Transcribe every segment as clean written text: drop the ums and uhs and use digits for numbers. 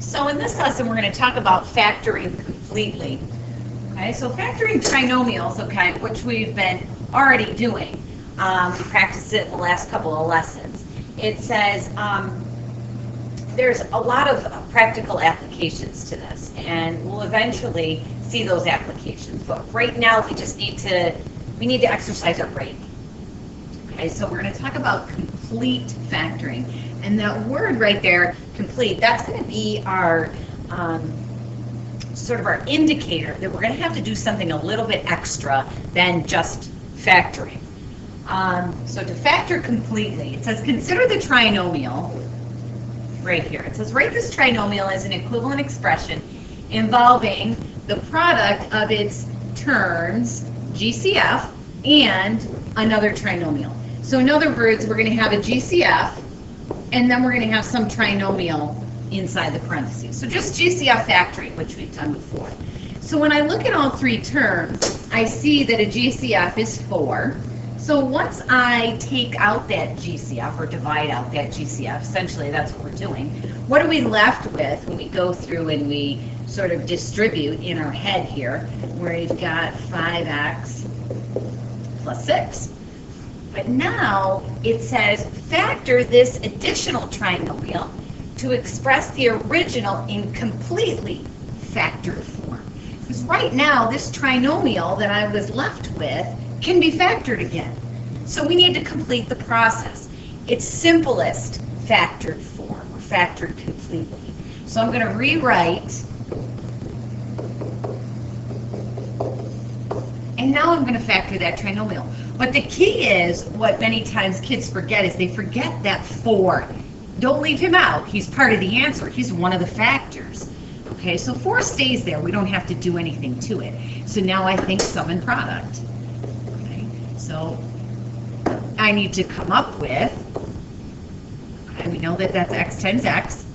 So in this lesson, we're going to talk about factoring completely. Okay, so factoring trinomials, okay, which we've been already doing. We practiced it in the last couple of lessons. It says there's a lot of practical applications to this, and we'll eventually see those applications. But right now, we need to exercise our brain. Okay, so we're going to talk about complete factoring. And that word right there, complete, that's going to be our sort of our indicator that we're going to have to do something a little bit extra than just factoring. So to factor completely, it says consider the trinomial right here. It says write this trinomial as an equivalent expression involving the product of its terms, GCF, and another trinomial. So in other words, we're going to have a GCF, and then we're going to have some trinomial inside the parentheses. So just GCF factoring, which we've done before. So when I look at all three terms, I see that a GCF is 4. So once I take out that GCF, or divide out that GCF, essentially that's what we're doing, what are we left with when we go through and we sort of distribute in our head here, where we've got 5x plus 6. But now it says factor this additional trinomial to express the original in completely factored form. Because right now this trinomial that I was left with can be factored again. So we need to complete the process. Its simplest factored form, or factored completely. So I'm going to rewrite, and now I'm going to factor that trinomial. But the key is, what many times kids forget is they forget that 4. Don't leave him out. He's part of the answer. He's one of the factors. Okay, so 4 stays there. We don't have to do anything to it. So now I think sum and product. Okay, so I need to come up with, okay, we know that that's x times x,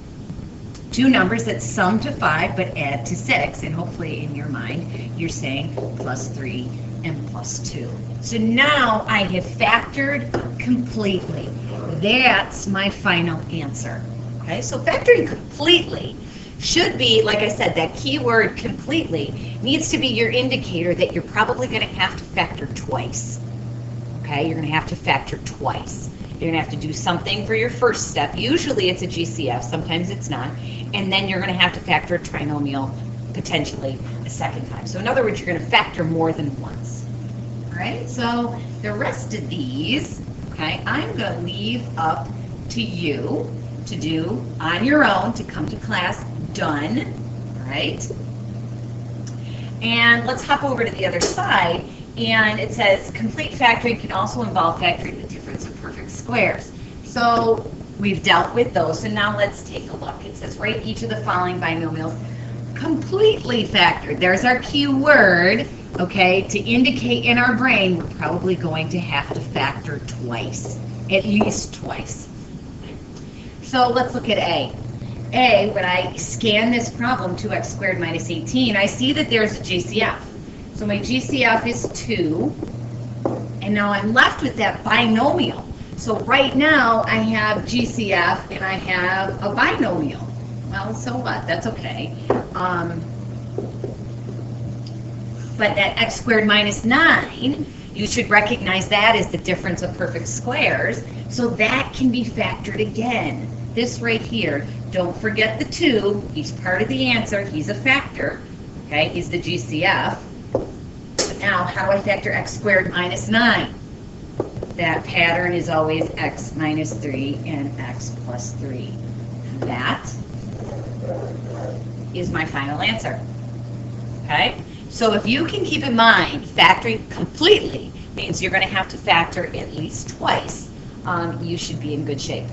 two numbers that sum to 5 but add to 6, and hopefully in your mind you're saying plus 3 and plus 2. So now I have factored completely. That's my final answer. Okay, so factoring completely should be, like I said, that keyword completely needs to be your indicator that you're probably going to have to factor twice. Okay, you're going to have to factor twice. You're going to have to do something for your first step. Usually it's a GCF, sometimes it's not. And then you're going to have to factor a trinomial potentially a second time. So in other words, you're going to factor more than once. All right, so the rest of these, okay, I'm going to leave up to you to do on your own, to come to class done. All right. And let's hop over to the other side. And it says complete factoring can also involve factoring the difference of perfect squares. So we've dealt with those, so now let's take a look. It says write each of the following binomials completely factored. There's our key word, okay, to indicate in our brain we're probably going to have to factor twice, at least twice. So let's look at A. A, when I scan this problem, 2x squared minus 18, I see that there's a GCF. So my GCF is 2, and now I'm left with that binomial. So right now I have GCF and I have a binomial. Well, so what? That's okay. But that x squared minus 9, you should recognize that as the difference of perfect squares. So that can be factored again. This right here, don't forget the 2. He's part of the answer. He's a factor. Okay, he's the GCF. But now, how do I factor x squared minus 9? That pattern is always x minus 3 and x plus 3. That is my final answer. Okay? So if you can keep in mind, factoring completely means you're going to have to factor at least twice. You should be in good shape.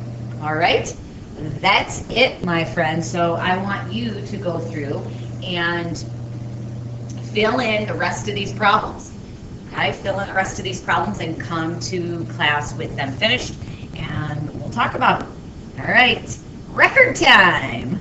All right? That's it, my friends. So I want you to go through and fill in the rest of these problems. Okay? Fill in the rest of these problems and come to class with them finished, and we'll talk about them. All right. Record time.